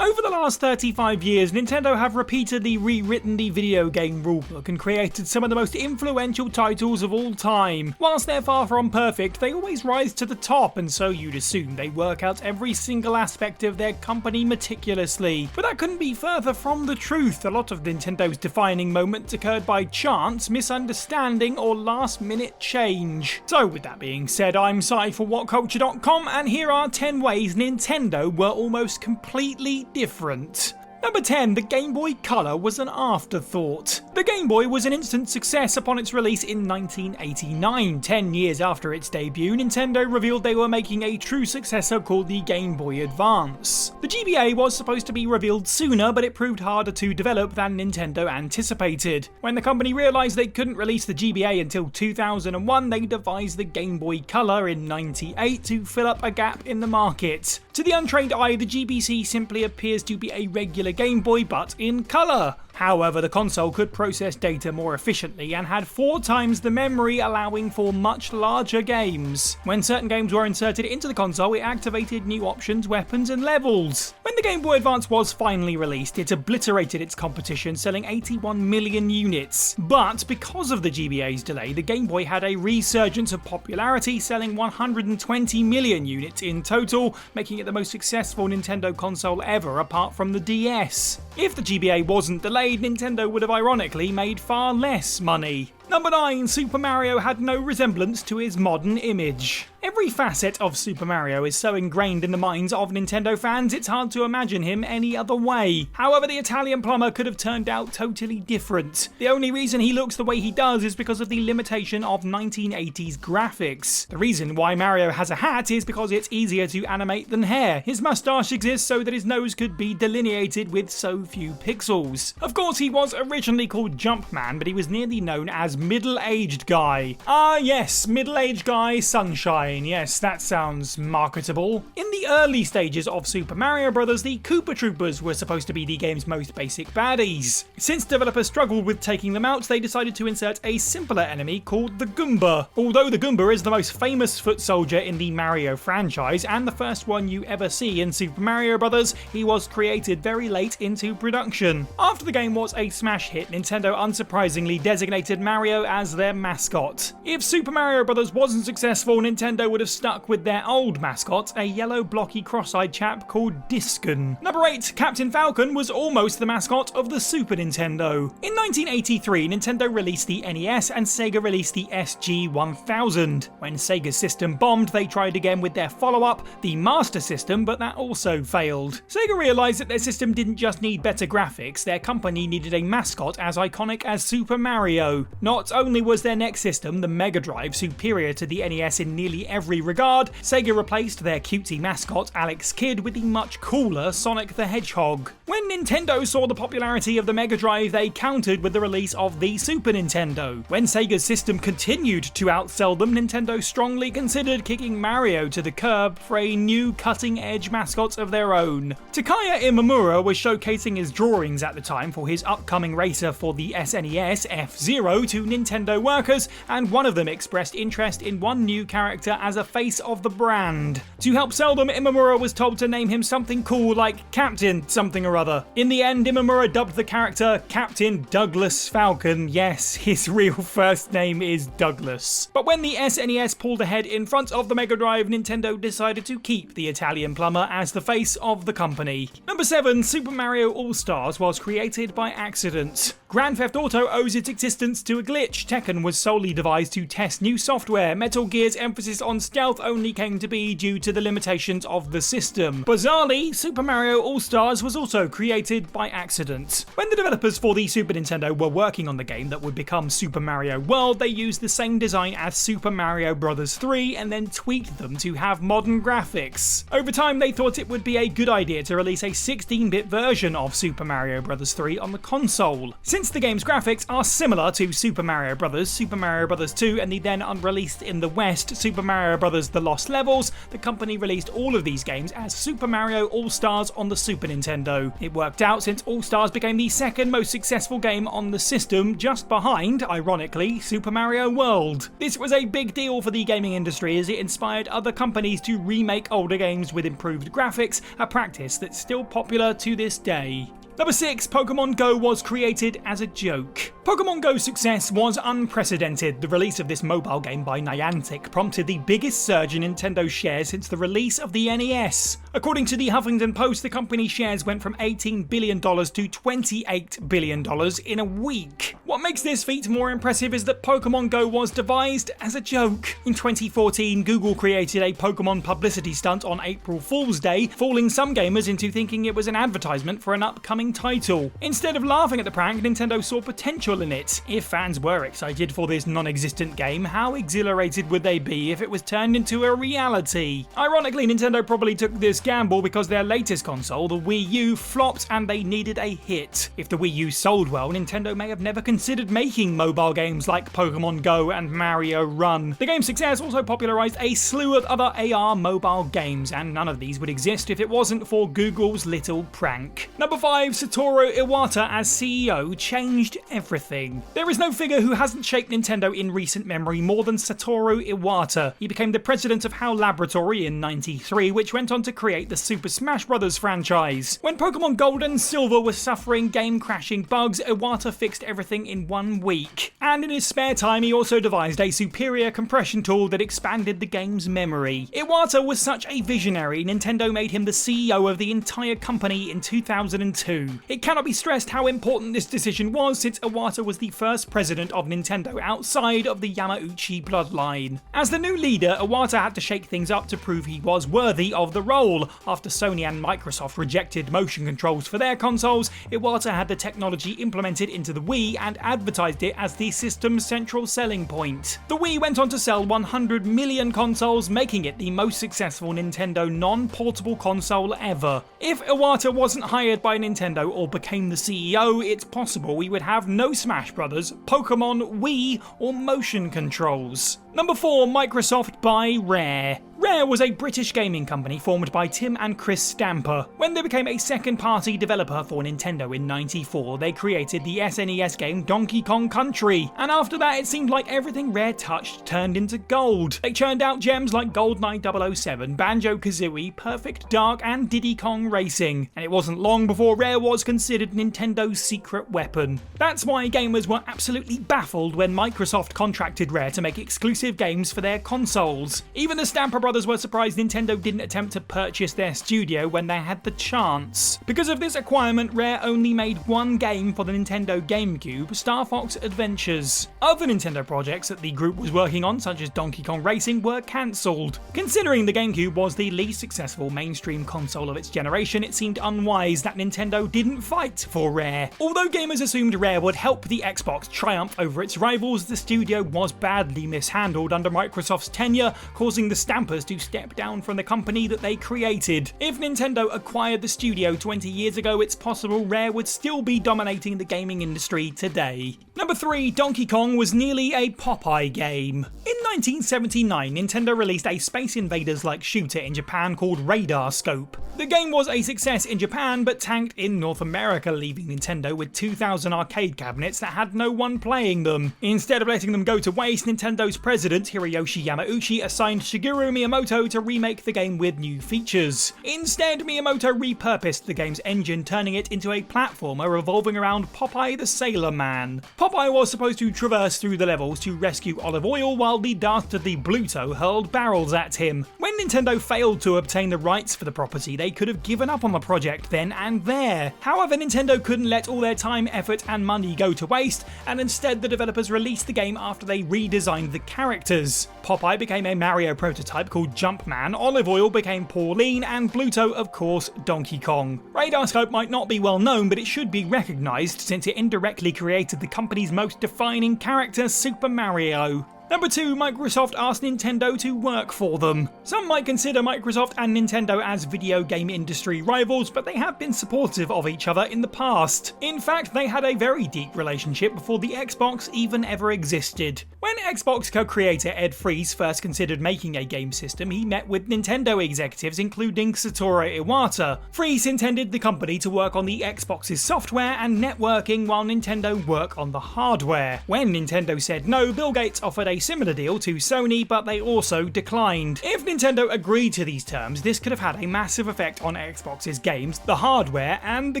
Over the last 35 years, Nintendo have repeatedly rewritten the video game rulebook and created some of the most influential titles of all time. Whilst they're far from perfect, they always rise to the top, and so you'd assume they work out every single aspect of their company meticulously. But that couldn't be further from the truth. A lot of Nintendo's defining moments occurred by chance, misunderstanding, or last-minute change. So with that being said, I'm Sai for WhatCulture.com, and here are 10 ways Nintendo were almost completely different. Number 10. The Game Boy Color was an afterthought. The Game Boy was an instant success upon its release in 1989. 10 years after its debut, Nintendo revealed they were making a true successor called the Game Boy Advance. The GBA was supposed to be revealed sooner, but it proved harder to develop than Nintendo anticipated. When the company realized they couldn't release the GBA until 2001, they devised the Game Boy Color in 98 to fill up a gap in the market. To the untrained eye, the GBC simply appears to be a regular Game Boy, but in colour. However, the console could process data more efficiently and had 4 times the memory, allowing for much larger games. When certain games were inserted into the console, it activated new options, weapons, and levels. When the Game Boy Advance was finally released, it obliterated its competition, selling 81 million units. But because of the GBA's delay, the Game Boy had a resurgence of popularity, selling 120 million units in total, making it the most successful Nintendo console ever apart from the DS. If the GBA wasn't delayed, Nintendo would have ironically made far less money. Number 9. Super Mario had no resemblance to his modern image. Every facet of Super Mario is so ingrained in the minds of Nintendo fans, it's hard to imagine him any other way. However, the Italian plumber could have turned out totally different. The only reason he looks the way he does is because of the limitation of 1980s graphics. The reason why Mario has a hat is because it's easier to animate than hair. His mustache exists so that his nose could be delineated with so few pixels. Of course, he was originally called Jumpman, but he was nearly known as Middle-Aged Guy. Ah yes, Middle-Aged Guy Sunshine. Yes, that sounds marketable. In the early stages of Super Mario Bros., the Koopa Troopers were supposed to be the game's most basic baddies. Since developers struggled with taking them out, they decided to insert a simpler enemy called the Goomba. Although the Goomba is the most famous foot soldier in the Mario franchise, and the first one you ever see in Super Mario Bros., he was created very late into production. After the game was a smash hit, Nintendo unsurprisingly designated Mario as their mascot. If Super Mario Bros. Wasn't successful, Nintendo would have stuck with their old mascot, a yellow blocky cross-eyed chap called Discon. Number 8. Captain Falcon was almost the mascot of the Super Nintendo. In 1983, Nintendo released the NES and Sega released the SG-1000. When Sega's system bombed, they tried again with their follow-up, the Master System, but that also failed. Sega realised that their system didn't just need better graphics, their company needed a mascot as iconic as Super Mario. Not only was their next system, the Mega Drive, superior to the NES in nearly every regard, Sega replaced their cutesy mascot Alex Kidd with the much cooler Sonic the Hedgehog. When Nintendo saw the popularity of the Mega Drive, they countered with the release of the Super Nintendo. When Sega's system continued to outsell them, Nintendo strongly considered kicking Mario to the curb for a new cutting-edge mascot of their own. Takaya Imamura was showcasing his drawings at the time for his upcoming racer for the SNES, F-Zero, to Nintendo workers, and one of them expressed interest in one new character as a face of the brand. To help sell them, Imamura was told to name him something cool like Captain something or other. In the end, Imamura dubbed the character Captain Douglas Falcon. Yes, his real first name is Douglas. But when the SNES pulled ahead in front of the Mega Drive, Nintendo decided to keep the Italian plumber as the face of the company. Number 7. Super Mario AllStars was created by accident. Grand Theft Auto owes its existence to a glitch. Tekken was solely devised to test new software. Metal Gear's emphasis on stealth only came to be due to the limitations of the system. Bizarrely, Super Mario AllStars was also created by accident. When the developers for the Super Nintendo were working on the game that would become Super Mario World, they used the same design as Super Mario Bros. 3 and then tweaked them to have modern graphics. Over time, they thought it would be a good idea to release a 16-bit version of Super Mario Bros. 3 on the console. Since the game's graphics are similar to Super Super Mario Bros., Super Mario Bros. 2, and the then unreleased in the West Super Mario Bros. The Lost Levels, the company released all of these games as Super Mario AllStars on the Super Nintendo. It worked out since AllStars became the second most successful game on the system, just behind, ironically, Super Mario World. This was a big deal for the gaming industry as it inspired other companies to remake older games with improved graphics, a practice that's still popular to this day. Number 6, Pokemon Go was created as a joke. Pokemon Go's success was unprecedented. The release of this mobile game by Niantic prompted the biggest surge in Nintendo shares since the release of the NES. According to the Huffington Post, the company's shares went from $18 billion to $28 billion in a week. What makes this feat more impressive is that Pokemon Go was devised as a joke. In 2014, Google created a Pokemon publicity stunt on April Fool's Day, fooling some gamers into thinking it was an advertisement for an upcoming title. Instead of laughing at the prank, Nintendo saw potential in it. If fans were excited for this non-existent game, how exhilarated would they be if it was turned into a reality? Ironically, Nintendo probably took this gamble because their latest console, the Wii U, flopped and they needed a hit. If the Wii U sold well, Nintendo may have never considered making mobile games like Pokemon Go and Mario Run. The game's success also popularized a slew of other AR mobile games, and none of these would exist if it wasn't for Google's little prank. Number 5, Satoru Iwata as CEO changed everything. There is no figure who hasn't shaped Nintendo in recent memory more than Satoru Iwata. He became the president of HAL Laboratory in '93, which went on to create the Super Smash Bros. Franchise. When Pokemon Gold and Silver was suffering game-crashing bugs, Iwata fixed everything in 1 week. And in his spare time, he also devised a superior compression tool that expanded the game's memory. Iwata was such a visionary, Nintendo made him the CEO of the entire company in 2002. It cannot be stressed how important this decision was, since Iwata was the first president of Nintendo outside of the Yamauchi bloodline. As the new leader, Iwata had to shake things up to prove he was worthy of the role. After Sony and Microsoft rejected motion controls for their consoles, Iwata had the technology implemented into the Wii and advertised it as the system's central selling point. The Wii went on to sell 100 million consoles, making it the most successful Nintendo non-portable console ever. If Iwata wasn't hired by Nintendo or became the CEO, it's possible we would have no Smash Bros., Pokemon, Wii, or motion controls. Number 4, Microsoft buy Rare. Rare was a British gaming company formed by Tim and Chris Stamper. When they became a second-party developer for Nintendo in '94, they created the SNES game Donkey Kong Country, and after that it seemed like everything Rare touched turned into gold. They churned out gems like GoldenEye 007, Banjo-Kazooie, Perfect Dark, and Diddy Kong Racing, and it wasn't long before Rare was considered Nintendo's secret weapon. That's why gamers were absolutely baffled when Microsoft contracted Rare to make exclusive games for their consoles. Even the Stamper Brothers were surprised Nintendo didn't attempt to purchase their studio when they had the chance. Because of this acquirement, Rare only made one game for the Nintendo GameCube, Star Fox Adventures. Other Nintendo projects that the group was working on, such as Donkey Kong Racing, were cancelled. Considering the GameCube was the least successful mainstream console of its generation, it seemed unwise that Nintendo didn't fight for Rare. Although gamers assumed Rare would help the Xbox triumph over its rivals, the studio was badly mishandled under Microsoft's tenure, causing the Stampers to step down from the company that they created. If Nintendo acquired the studio 20 years ago, it's possible Rare would still be dominating the gaming industry today. Number 3, Donkey Kong was nearly a Popeye game. In 1979, Nintendo released a Space Invaders-like shooter in Japan called Radar Scope. The game was a success in Japan, but tanked in North America, leaving Nintendo with 2,000 arcade cabinets that had no one playing them. Instead of letting them go to waste, Nintendo's president, Hiroyoshi Yamauchi, assigned Shigeru Miyamoto to remake the game with new features. Instead, Miyamoto repurposed the game's engine, turning it into a platformer revolving around Popeye the Sailor Man. Popeye was supposed to traverse through the levels to rescue Olive Oil while the dastardly Bluto hurled barrels at him. When Nintendo failed to obtain the rights for the property, they could have given up on the project then and there. However, Nintendo couldn't let all their time, effort, and money go to waste, and instead the developers released the game after they redesigned the characters. Popeye became a Mario prototype called Jumpman, Olive Oil became Pauline, and Bluto, of course, Donkey Kong. Radar Scope might not be well known, but it should be recognised since it indirectly created the company's most defining character, Super Mario. Number 2, Microsoft asked Nintendo to work for them. Some might consider Microsoft and Nintendo as video game industry rivals, but they have been supportive of each other in the past. In fact, they had a very deep relationship before the Xbox even ever existed. When Xbox co-creator Ed Freese first considered making a game system, he met with Nintendo executives including Satoru Iwata. Freese intended the company to work on the Xbox's software and networking while Nintendo work on the hardware. When Nintendo said no, Bill Gates offered a similar deal to Sony, but they also declined. If Nintendo agreed to these terms, this could have had a massive effect on Xbox's games, the hardware, and the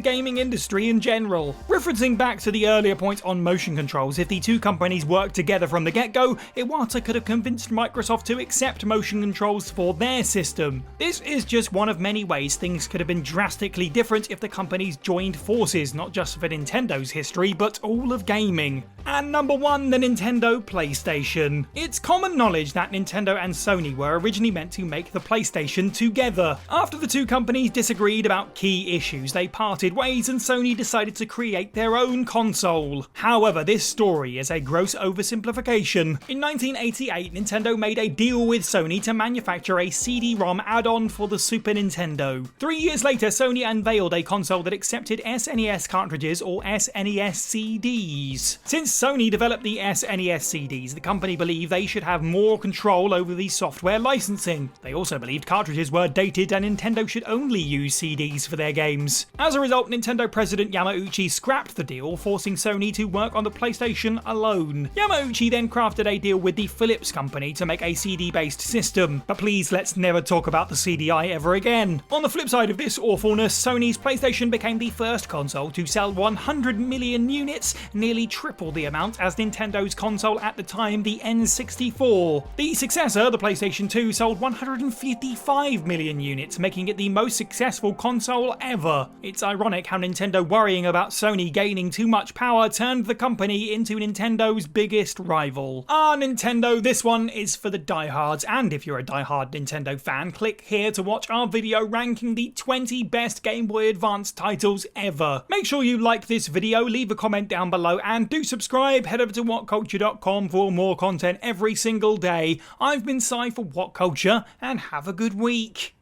gaming industry in general. Referencing back to the earlier point on motion controls, if the two companies worked together from the get-go, Iwata could have convinced Microsoft to accept motion controls for their system. This is just one of many ways things could have been drastically different if the companies joined forces, not just for Nintendo's history, but all of gaming. And number 1, the Nintendo PlayStation. It's common knowledge that Nintendo and Sony were originally meant to make the PlayStation together. After the two companies disagreed about key issues, they parted ways and Sony decided to create their own console. However, this story is a gross oversimplification. In 1988, Nintendo made a deal with Sony to manufacture a CD-ROM add-on for the Super Nintendo. 3 years later, Sony unveiled a console that accepted SNES cartridges or SNES CDs. Since Sony developed the SNES CDs, the company believed they should have more control over the software licensing. They also believed cartridges were dated and Nintendo should only use CDs for their games. As a result, Nintendo president Yamauchi scrapped the deal, forcing Sony to work on the PlayStation alone. Yamauchi then crafted a deal with the Philips company to make a CD-based system. But please, let's never talk about the CDI ever again. On the flip side of this awfulness, Sony's PlayStation became the first console to sell 100 million units, nearly triple the amount as Nintendo's console at the time, the N64. The successor, the PlayStation 2, sold 155 million units, making it the most successful console ever. It's ironic how Nintendo worrying about Sony gaining too much power turned the company into Nintendo's biggest rival. Nintendo, this one is for the diehards, and if you're a diehard Nintendo fan, click here to watch our video ranking the 20 best Game Boy Advance titles ever. Make sure you like this video, leave a comment down below, and do subscribe. Head over to WhatCulture.com for more content every single day. I've been Si for WhatCulture, and have a good week.